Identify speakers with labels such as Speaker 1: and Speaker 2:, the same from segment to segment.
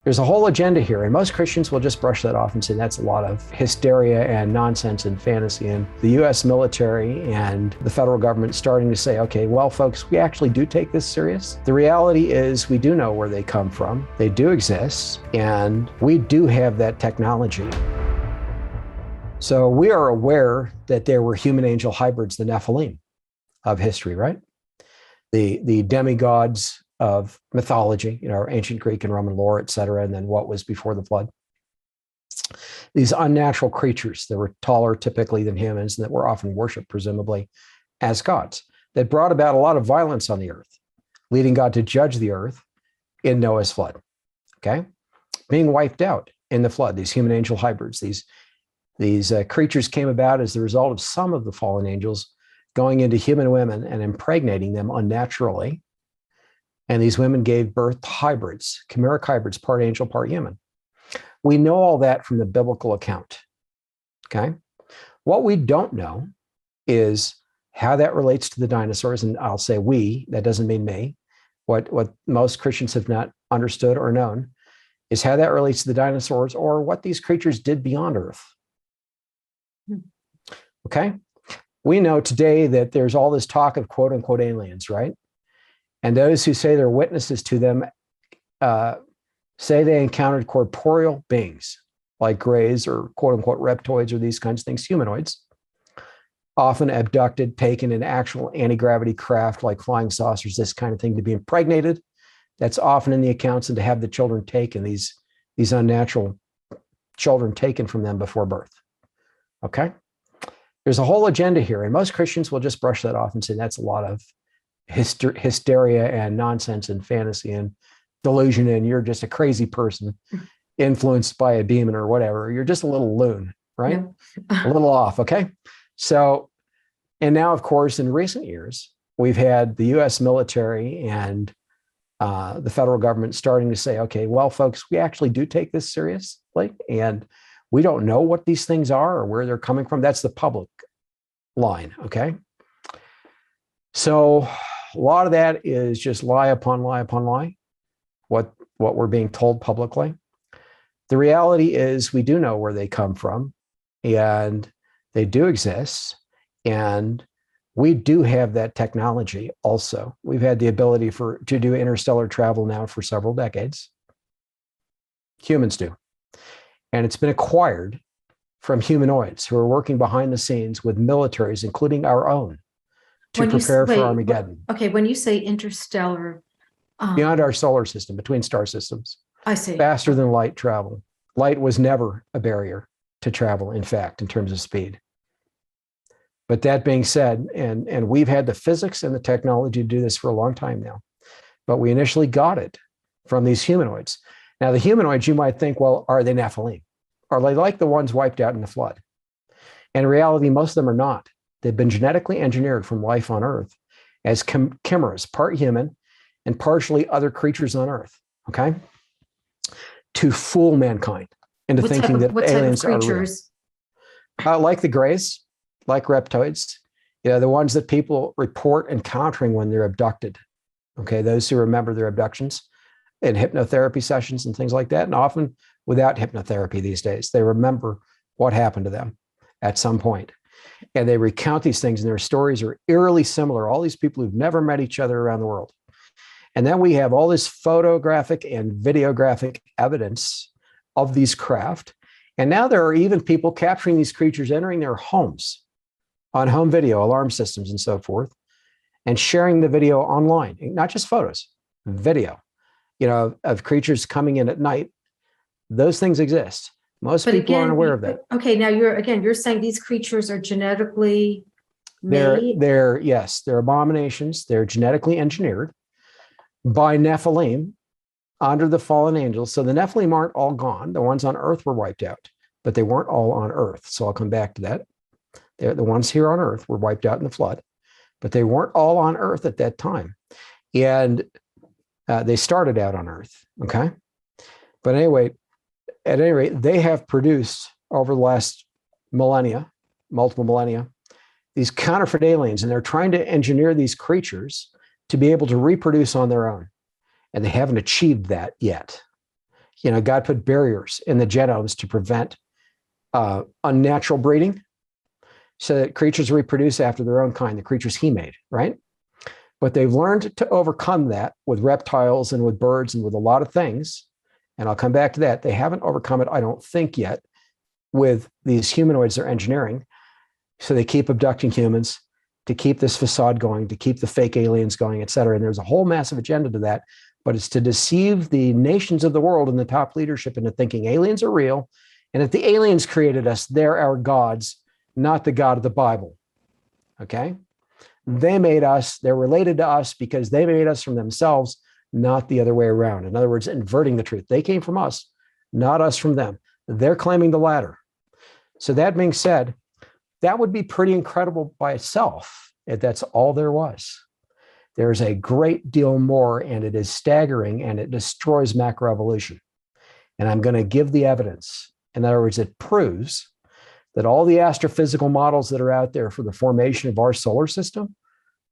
Speaker 1: There's a whole agenda here, and most Christians will just brush that off and say that's a lot of hysteria and nonsense and fantasy. And the U.S. military and the federal government starting to say, okay, well, folks, we actually do take this serious. The reality is we do know where they come from. They do exist, and we do have that technology. So we are aware that there were human-angel hybrids, the Nephilim of history, right? The demigods of mythology, ancient Greek and Roman lore, et cetera, and then what was before the flood. These unnatural creatures that were taller typically than humans and that were often worshipped, presumably, as gods, that brought about a lot of violence on the earth, leading God to judge the earth in Noah's flood, okay? Being wiped out in the flood, these human angel hybrids, these creatures came about as the result of some of the fallen angels going into human women and impregnating them unnaturally. And these women gave birth to hybrids, chimeric hybrids, part angel, part human. We know all that from the biblical account, okay? What we don't know is how that relates to the dinosaurs, and I'll say we, that doesn't mean me. What most Christians have not understood or known is how that relates to the dinosaurs or what these creatures did beyond Earth, okay? We know today that there's all this talk of quote unquote aliens, right? And those who say they're witnesses to them say they encountered corporeal beings like greys or quote unquote reptoids or these kinds of things, humanoids, often abducted, taken in actual anti-gravity craft like flying saucers, this kind of thing, to be impregnated. That's often in the accounts, and to have the children taken, these unnatural children taken from them before birth, okay? There's a whole agenda here, and most Christians will just brush that off and say that's a lot of hysteria and nonsense and fantasy and delusion, and you're just a crazy person influenced by a demon or whatever. You're just a little loon, right? A little off, okay? So, and now, of course, in recent years, we've had the U.S. military and the federal government starting to say, okay, well, folks, we actually do take this seriously, and we don't know what these things are or where they're coming from. That's the public line, okay? So a lot of that is just lie upon lie upon lie, what we're being told publicly. The reality is we do know where they come from, and they do exist, and we do have that technology also. We've had the ability to do interstellar travel now for several decades. Humans do. And it's been acquired from humanoids who are working behind the scenes with militaries, including our own, to prepare for Armageddon.
Speaker 2: Okay, when you say interstellar,
Speaker 1: beyond our solar system, between star systems.
Speaker 2: I see.
Speaker 1: Faster than light travel. Light was never a barrier to travel, in fact, in terms of speed. But that being said, and we've had the physics and the technology to do this for a long time now, but we initially got it from these humanoids. Now, the humanoids, you might think, well, are they Nephilim? Are they like the ones wiped out in the flood? And in reality, most of them are not. They've been genetically engineered from life on Earth as chimeras, part human and partially other creatures on Earth, okay? To fool mankind into thinking that aliens are real. Like the greys, like reptoids, the ones that people report encountering when they're abducted, okay? Those who remember their abductions in hypnotherapy sessions and things like that, and often without hypnotherapy these days. They remember what happened to them at some point. And they recount these things, and their stories are eerily similar. All these people who've never met each other around the world. And then we have all this photographic and videographic evidence of these craft. And now there are even people capturing these creatures entering their homes on home video, alarm systems and so forth, and sharing the video online, not just photos, video, of creatures coming in at night. Those things exist. Most people aren't aware of that.
Speaker 2: Okay, now you're saying these creatures are genetically made?
Speaker 1: Yes, they're abominations. They're genetically engineered by Nephilim under the fallen angels. So the Nephilim aren't all gone. The ones on Earth were wiped out, but they weren't all on Earth. So I'll come back to that. The ones here on Earth were wiped out in the flood, but they weren't all on Earth at that time. And they started out on Earth, okay? But anyway, at any rate, they have produced over the last millennia, multiple millennia, these counterfeit aliens, and they're trying to engineer these creatures to be able to reproduce on their own. And they haven't achieved that yet. God put barriers in the genomes to prevent unnatural breeding so that creatures reproduce after their own kind, the creatures he made, right? But they've learned to overcome that with reptiles and with birds and with a lot of things. And I'll come back to that. They haven't overcome it, I don't think, yet with these humanoids they're engineering. So they keep abducting humans to keep this facade going, to keep the fake aliens going, et cetera. And there's a whole massive agenda to that, but it's to deceive the nations of the world and the top leadership into thinking aliens are real. And if the aliens created us, they're our gods, not the God of the Bible. Okay? They made us, they're related to us because they made us from themselves, not the other way around. In other words, inverting the truth. They came from us, not us from them. They're claiming the latter. So that being said, that would be pretty incredible by itself if that's all there was. There's a great deal more, and it is staggering, and it destroys macroevolution. And I'm going to give the evidence. In other words, it proves that all the astrophysical models that are out there for the formation of our solar system,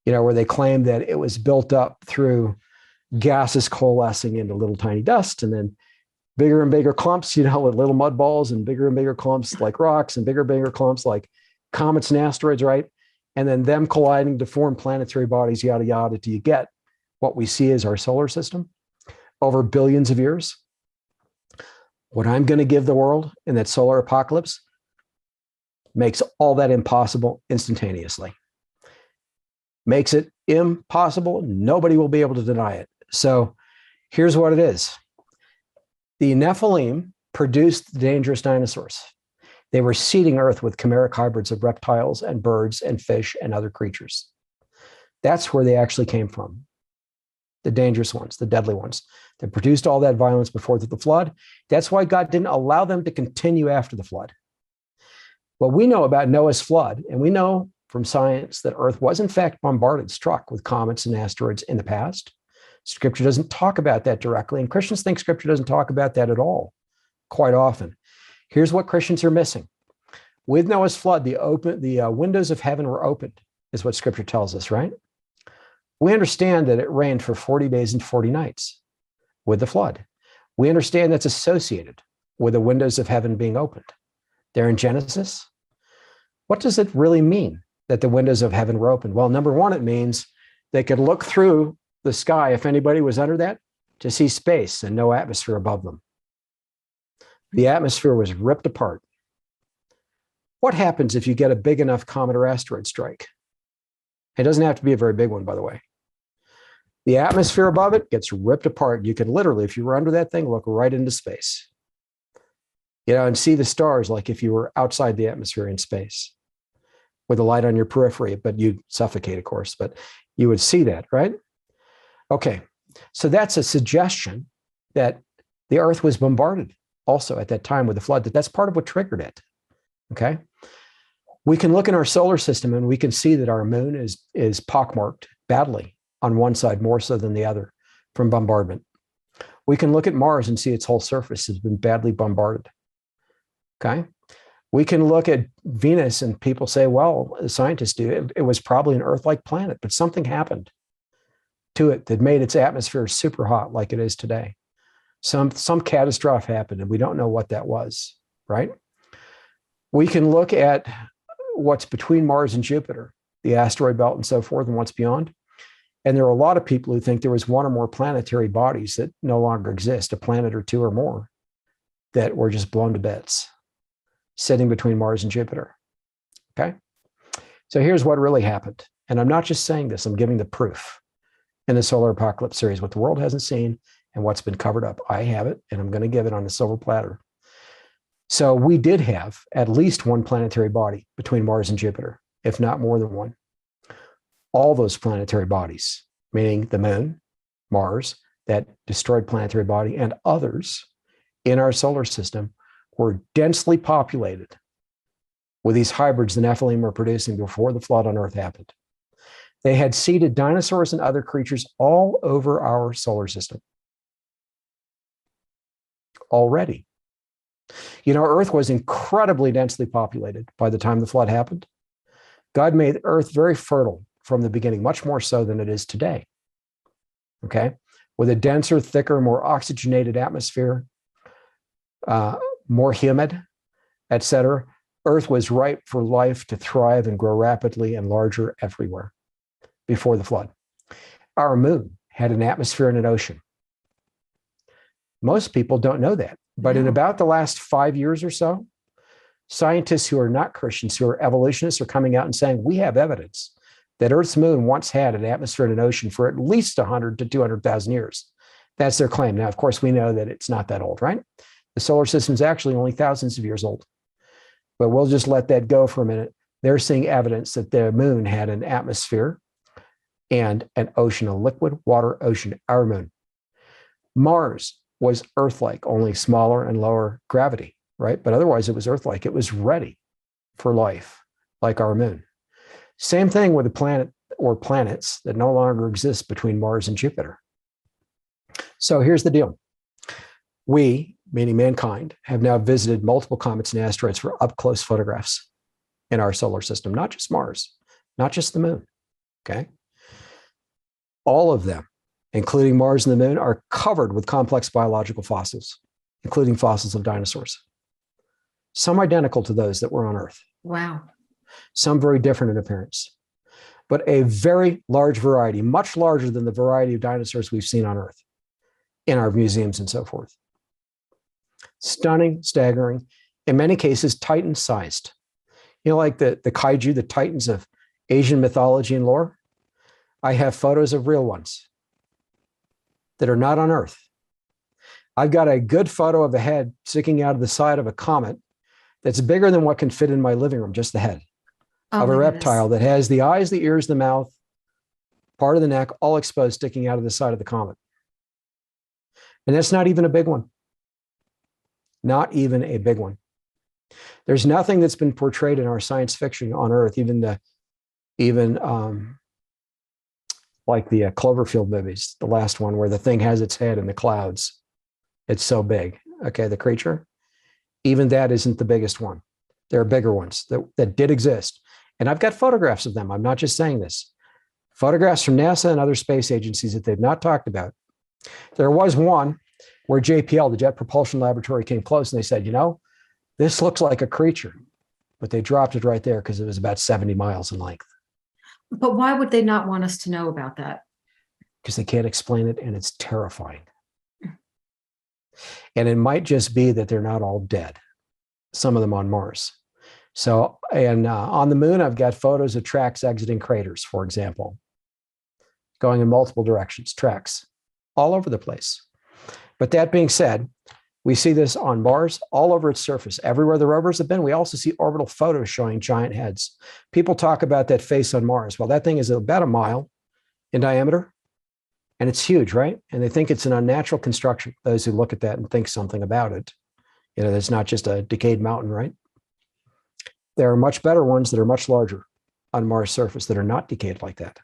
Speaker 1: where they claim that it was built up through gases coalescing into little tiny dust, and then bigger and bigger clumps, with little mud balls, and bigger clumps like rocks, and bigger clumps like comets and asteroids, right? And then them colliding to form planetary bodies, yada, yada, till you get what we see as our solar system over billions of years. What I'm going to give the world in that solar apocalypse makes all that impossible instantaneously. Makes it impossible. Nobody will be able to deny it. So here's what it is. The Nephilim produced the dangerous dinosaurs. They were seeding Earth with chimeric hybrids of reptiles and birds and fish and other creatures. That's where they actually came from. The dangerous ones, the deadly ones that produced all that violence before the flood. That's why God didn't allow them to continue after the flood. Well, we know about Noah's flood, and we know from science that Earth was in fact bombarded, struck with comets and asteroids in the past. Scripture doesn't talk about that directly, and Christians think Scripture doesn't talk about that at all, quite often. Here's what Christians are missing. With Noah's flood, the windows of heaven were opened, is what Scripture tells us, right? We understand that it rained for 40 days and 40 nights with the flood. We understand that's associated with the windows of heaven being opened. They're in Genesis. What does it really mean that the windows of heaven were opened? Well, number one, it means they could look through the sky, if anybody was under that, to see space and no atmosphere above them. The atmosphere was ripped apart. What happens if you get a big enough comet or asteroid strike? It doesn't have to be a very big one, by the way. The atmosphere above it gets ripped apart. You can literally, if you were under that thing, look right into space. And see the stars like if you were outside the atmosphere in space with a light on your periphery, but you'd suffocate, of course, but you would see that, right? Okay, so that's a suggestion that the Earth was bombarded also at that time with the flood, that's part of what triggered it, okay? We can look in our solar system and we can see that our moon is pockmarked badly on one side, more so than the other, from bombardment. We can look at Mars and see its whole surface has been badly bombarded. Okay. We can look at Venus and people say, well, the scientists do, it was probably an Earth-like planet, but something happened to it that made its atmosphere super hot like it is today. Some catastrophe happened and we don't know what that was, right? We can look at what's between Mars and Jupiter, the asteroid belt and so forth, and what's beyond. And there are a lot of people who think there was one or more planetary bodies that no longer exist, a planet or two or more, that were just blown to bits, sitting between Mars and Jupiter, okay? So here's what really happened. And I'm not just saying this, I'm giving the proof in the Solar Apocalypse series, what the world hasn't seen and what's been covered up. I have it, and I'm going to give it on a silver platter. So we did have at least one planetary body between Mars and Jupiter, if not more than one. All those planetary bodies, meaning the moon, Mars, that destroyed planetary body, and others in our solar system, were densely populated with these hybrids the Nephilim were producing before the flood on Earth happened. They had seeded dinosaurs and other creatures all over our solar system already. Earth was incredibly densely populated by the time the flood happened. God made Earth very fertile from the beginning, much more so than it is today, okay? With a denser, thicker, more oxygenated atmosphere, more humid, etc. Earth was ripe for life to thrive and grow rapidly and larger everywhere before the flood. Our moon had an atmosphere and an ocean. Most people don't know that. But in about the last 5 years or so, scientists who are not Christians, who are evolutionists, are coming out and saying, we have evidence that Earth's moon once had an atmosphere and an ocean for at least 100 to 200,000 years. That's their claim. Now, of course, we know that it's not that old, right? The solar system is actually only thousands of years old. But we'll just let that go for a minute. They're seeing evidence that the moon had an atmosphere and an ocean, a liquid water ocean, our moon. Mars was Earth-like, only smaller and lower gravity, right? But otherwise, it was Earth-like. It was ready for life, like our moon. Same thing with a planet or planets that no longer exist between Mars and Jupiter. So here's the deal. We, meaning mankind, have now visited multiple comets and asteroids for up-close photographs in our solar system, not just Mars, not just the moon, okay? All of them, including Mars and the moon, are covered with complex biological fossils, including fossils of dinosaurs. Some identical to those that were on Earth.
Speaker 2: Wow.
Speaker 1: Some very different in appearance, but a very large variety, much larger than the variety of dinosaurs we've seen on Earth in our museums and so forth. Stunning, staggering, in many cases, Titan-sized. You know, like the kaiju, the titans of Asian mythology and lore? I have photos of real ones that are not on Earth. I've got a good photo of a head sticking out of the side of a comet that's bigger than what can fit in my living room, just the head, of a reptile that has the eyes, the ears, the mouth, part of the neck, all exposed, sticking out of the side of the comet. And that's not even a big one. Not even a big one. There's nothing that's been portrayed in our science fiction on Earth, even like the Cloverfield movies, the last one where the thing has its head in the clouds. It's so big. Okay, the creature, even that isn't the biggest one. There are bigger ones that did exist. And I've got photographs of them. I'm not just saying this. Photographs from NASA and other space agencies that they've not talked about. There was one where JPL, the Jet Propulsion Laboratory, came close and they said, you know, this looks like a creature, but they dropped it right there because it was about 70 miles in length.
Speaker 2: But why would they not want us to know about that?
Speaker 1: Because they can't explain it and it's terrifying. And it might just be that they're not all dead. Some of them on Mars. So, and on the moon, I've got photos of tracks exiting craters, for example, going in multiple directions, tracks all over the place. But that being said, we see this on Mars, all over its surface. Everywhere the rovers have been, we also see orbital photos showing giant heads. People talk about that face on Mars. Well, that thing is about a mile in diameter, and it's huge, right? And they think it's an unnatural construction, those who look at that and think something about it. You know, it's not just a decayed mountain, right? There are much better ones that are much larger on Mars' surface that are not decayed like that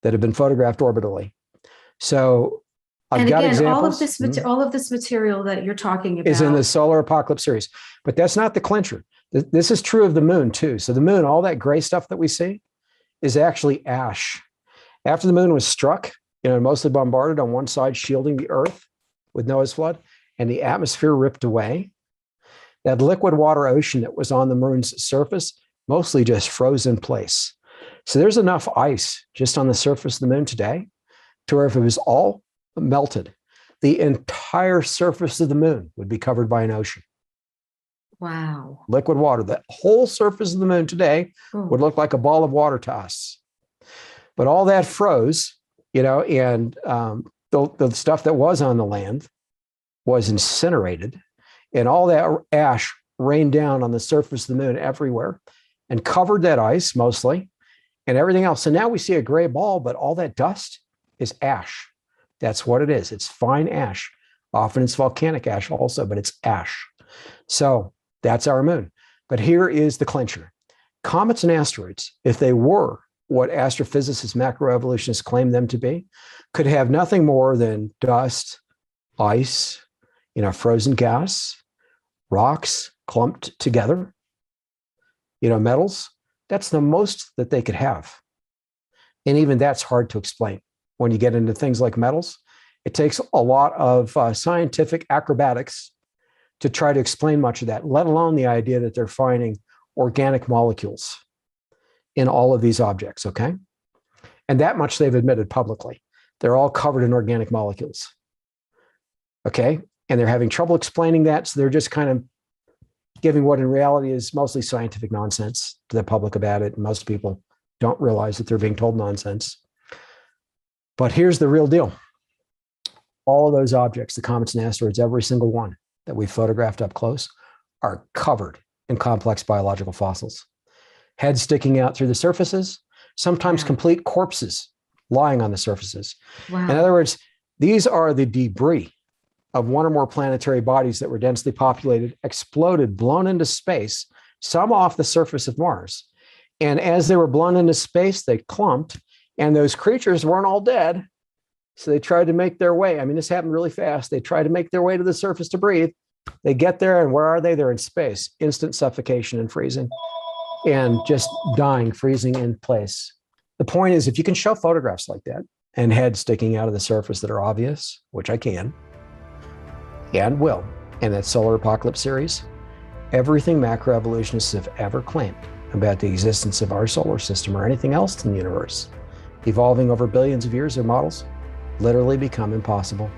Speaker 1: have been photographed orbitally. So I've got examples.
Speaker 2: All of this material that you're talking about
Speaker 1: is in the Solar Apocalypse series, but that's not the clincher. This is true of the moon too. So the moon, all that gray stuff that we see is actually ash. After the moon was struck, you know, mostly bombarded on one side, shielding the Earth with Noah's flood, and the atmosphere ripped away, that liquid water ocean that was on the moon's surface mostly just froze in place. So there's enough ice just on the surface of the moon today to where if it was all melted, the entire surface of the moon would be covered by an ocean.
Speaker 2: Wow.
Speaker 1: Liquid water. The whole surface of the moon today would look like a ball of water to us. But all that froze, you know, and the stuff that was on the land was incinerated, and all that ash rained down on the surface of the moon everywhere and covered that ice mostly and everything else. So now we see a gray ball, but all that dust is ash. That's what it is. It's fine ash. Often it's volcanic ash also, but it's ash. So that's our moon. But here is the clincher. Comets and asteroids, if they were what astrophysicists, macroevolutionists claim them to be, could have nothing more than dust, ice, you know, frozen gas, rocks clumped together, you know, metals. That's the most that they could have. And even that's hard to explain when you get into things like metals It takes a lot of scientific acrobatics to try to explain much of that, let alone the idea that they're finding organic molecules in all of these objects, okay? And that much they've admitted publicly. They're all covered in organic molecules, okay? And they're having trouble explaining that, so they're just kind of giving what in reality is mostly scientific nonsense to the public about it. And most people don't realize that they're being told nonsense. But here's the real deal. All of those objects, the comets and asteroids, every single one that we photographed up close, are covered in complex biological fossils. Heads sticking out through the surfaces, sometimes complete corpses lying on the surfaces.
Speaker 2: Wow.
Speaker 1: In other words, these are the debris of one or more planetary bodies that were densely populated, exploded, blown into space, some off the surface of Mars. And as they were blown into space, they clumped, and those creatures weren't all dead. So they tried to make their way. I mean, this happened really fast. They tried to make their way to the surface to breathe. They get there, and where are they? They're in space. Instant suffocation and freezing, and just dying, freezing in place. The point is, if you can show photographs like that and heads sticking out of the surface that are obvious, which I can, and will, in that solar apocalypse series, everything macroevolutionists have ever claimed about the existence of our solar system or anything else in the universe, evolving over billions of years of models, literally become impossible.